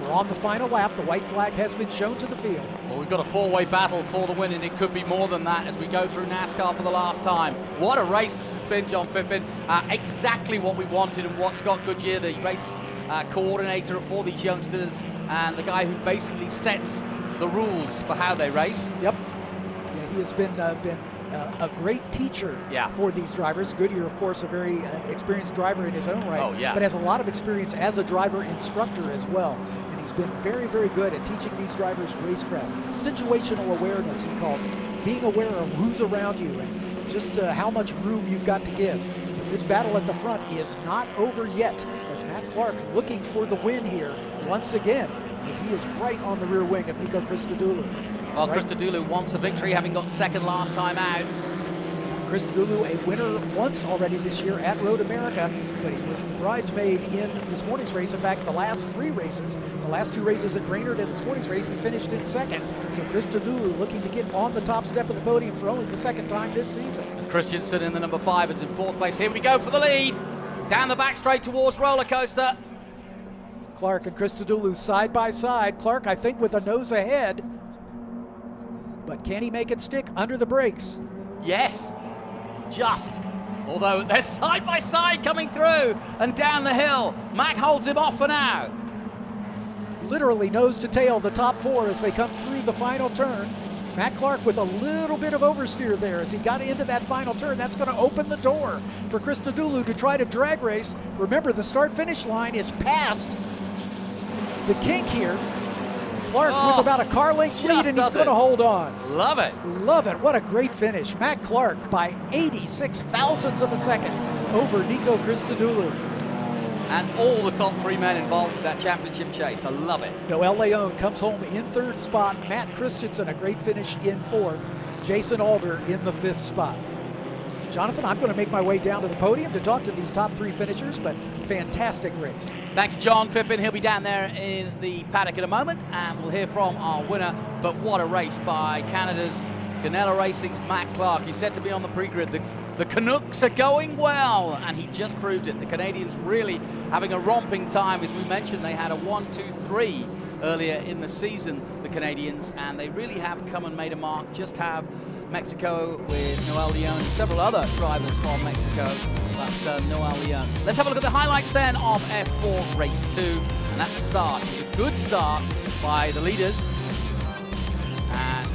We're on the final lap. The white flag has been shown to the field. Well, we've got a four-way battle for the win, and it could be more than that as we go through NASCAR for the last time. What a race this has been, John Phippen. Exactly what we wanted, and what Scott Goodyear, the race coordinator for these youngsters, and the guy who basically sets the rules for how they race. Yep. Yeah, he has been a great teacher for these drivers. Goodyear, of course, a very experienced driver in his own right, but has a lot of experience as a driver instructor as well. And he's been very, very good at teaching these drivers racecraft. Situational awareness, he calls it. Being aware of who's around you and just how much room you've got to give. But this battle at the front is not over yet, as Matt Clark looking for the win here once again, as he is right on the rear wing of Nico Christodoulou. Well, Christodoulou wants a victory, having got second last time out. Christodoulou, a winner once already this year at Road America, but he was the bridesmaid in this morning's race. In fact, the last three races, the last two races at Brainerd and this morning's race, he finished in second. So Christodoulou looking to get on the top step of the podium for only the second time this season. Christensen in the number 5 is in fourth place. Here we go for the lead. Down the back straight towards roller coaster. Clark and Christodoulou side by side. Clark, I think, with a nose ahead. But can he make it stick under the brakes? Yes, just. Although they're side by side coming through and down the hill. Mac holds him off for now. Literally nose to tail, the top four as they come through the final turn. Matt Clark with a little bit of oversteer there as he got into that final turn. That's going to open the door for Christodoulou to try to drag race. Remember, the start-finish line is past the kink here. Clark with about a car length lead, and he's going to hold on. Love it. Love it. What a great finish. Matt Clark by 86 thousandths of a second over Nico Christodoulou. And all the top three men involved with that championship chase. I love it. Noel Leon comes home in third spot. Matt Christensen, a great finish in fourth. Jason Alder in the fifth spot. Jonathan, I'm going to make my way down to the podium to talk to these top three finishers, but fantastic race. Thank you, John Phippen. He'll be down there in the paddock in a moment, and we'll hear from our winner. But what a race by Canada's Ganella Racing's Matt Clark. He said to me on the pre-grid, the Canucks are going well, and he just proved it. The Canadians really having a romping time. As we mentioned, they had a 1-2-3 earlier in the season, the Canadians, and they really have come and made a mark. Just have Mexico with Noel Leon and several other drivers from Mexico, but Noel Leon. Let's have a look at the highlights then of F4 Race 2, and that's the start. It was a good start by the leaders, and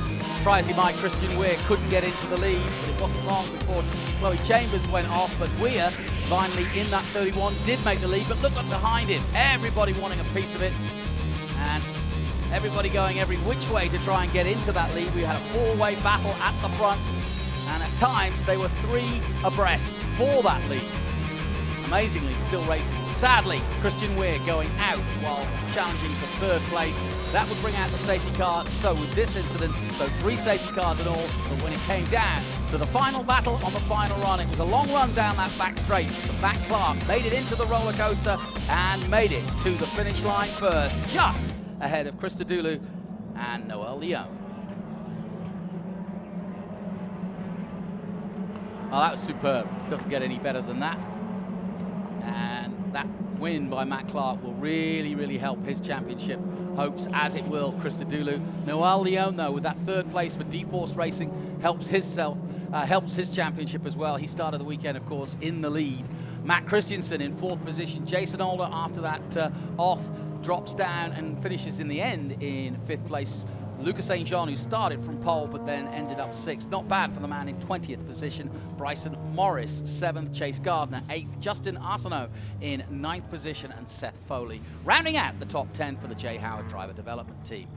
try as he might, Christian Weir couldn't get into the lead, but it wasn't long before Chloe Chambers went off, but Weir finally in that 31 did make the lead, but look what's behind him. Everybody wanting a piece of it, and everybody going every which way to try and get into that lead. We had a four-way battle at the front, and at times they were 3 abreast for that lead. Amazingly, still racing. Sadly, Christian Weir going out while challenging for third place. That would bring out the safety car. So with this incident, so 3 safety cars in all, but when it came down to the final battle on the final run, it was a long run down that back straight. But Matt Clark made it into the roller coaster and made it to the finish line first, just ahead of Christodoulou and Noel Leon. Oh, that was superb. Doesn't get any better than that. And that win by Matt Clark will really, really help his championship hopes, as it will Christodoulou. Noel Leon, though, with that third place for D-Force Racing, helps his championship as well. He started the weekend, of course, in the lead. Matt Christensen in 4th position. Jason Alder, after that off, drops down and finishes in the end in 5th place. Lucas St. John, who started from pole but then ended up 6th. Not bad for the man in 20th position. Bryson Morris, 7th. Chase Gardner, 8th. Justin Arsenault in 9th position. And Seth Foley rounding out the top 10 for the Jay Howard Driver Development Team.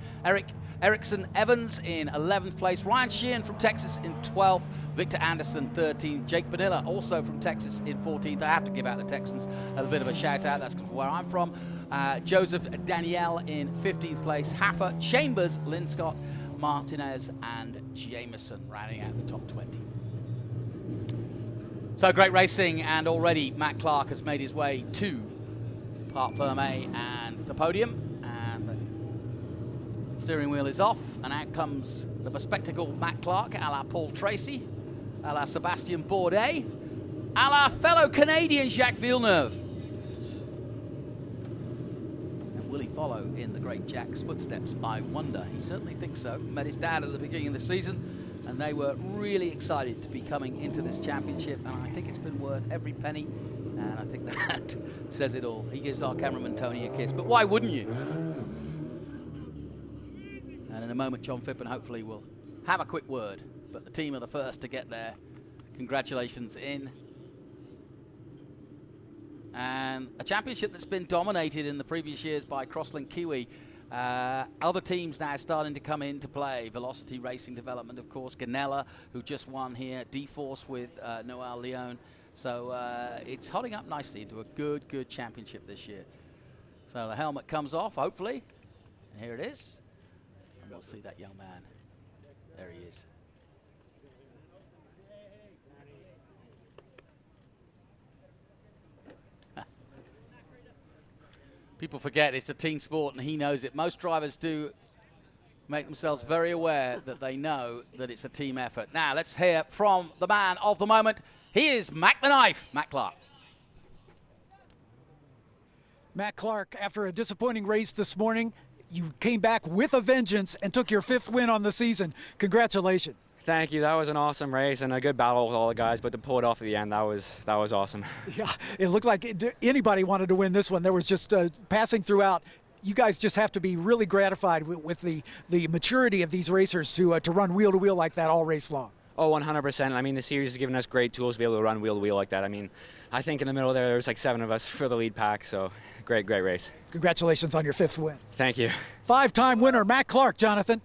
Erickson Evans in 11th place. Ryan Sheehan from Texas in 12th. Victor Anderson, 13th. Jake Bonilla, also from Texas, in 14th. I have to give out the Texans a bit of a shout out. That's where I'm from. Joseph Danielle in 15th place. Haffer, Chambers, Lynn Scott, Martinez, and Jameson rounding out the top 20. So great racing, and already Matt Clark has made his way to Parc Fermé and the podium. And the steering wheel is off, and out comes the bespectacled Matt Clark, a la Paul Tracy, a la Sebastien Bourdais, a la fellow Canadian Jacques Villeneuve. Will he follow in the great Jack's footsteps? I wonder. He certainly thinks so. Met his dad at the beginning of the season, and they were really excited to be coming into this championship, and I think it's been worth every penny, and I think that says it all. He gives our cameraman Tony a kiss, but why wouldn't you? And in a moment, John Phippen hopefully will have a quick word, but the team are the first to get there. Congratulations in. And a championship that's been dominated in the previous years by Crosslink Kiwi. Other teams now starting to come into play. Velocity Racing Development, of course. Ganella, who just won here. D-Force with Noel Leon. So it's hotting up nicely into a good championship this year. So the helmet comes off, hopefully. And here it is. And we'll see that young man. There he is. People forget it's a team sport, and he knows it. Most drivers do make themselves very aware that they know that it's a team effort. Now, let's hear from the man of the moment. He is Mac the Knife, Matt Clark. Matt Clark, after a disappointing race this morning, you came back with a vengeance and took your 5th win on the season. Congratulations. Thank you. That was an awesome race and a good battle with all the guys, but to pull it off at the end, that was awesome. Yeah, it looked like anybody wanted to win this one. There was just passing throughout. You guys just have to be really gratified with the maturity of these racers to run wheel to wheel like that all race long. Oh, 100%. I mean, the series has given us great tools to be able to run wheel to wheel like that. I mean, I think in the middle there was like 7 of us for the lead pack, so great race. Congratulations on your 5th win. Thank you. 5-time winner Matt Clark, Jonathan.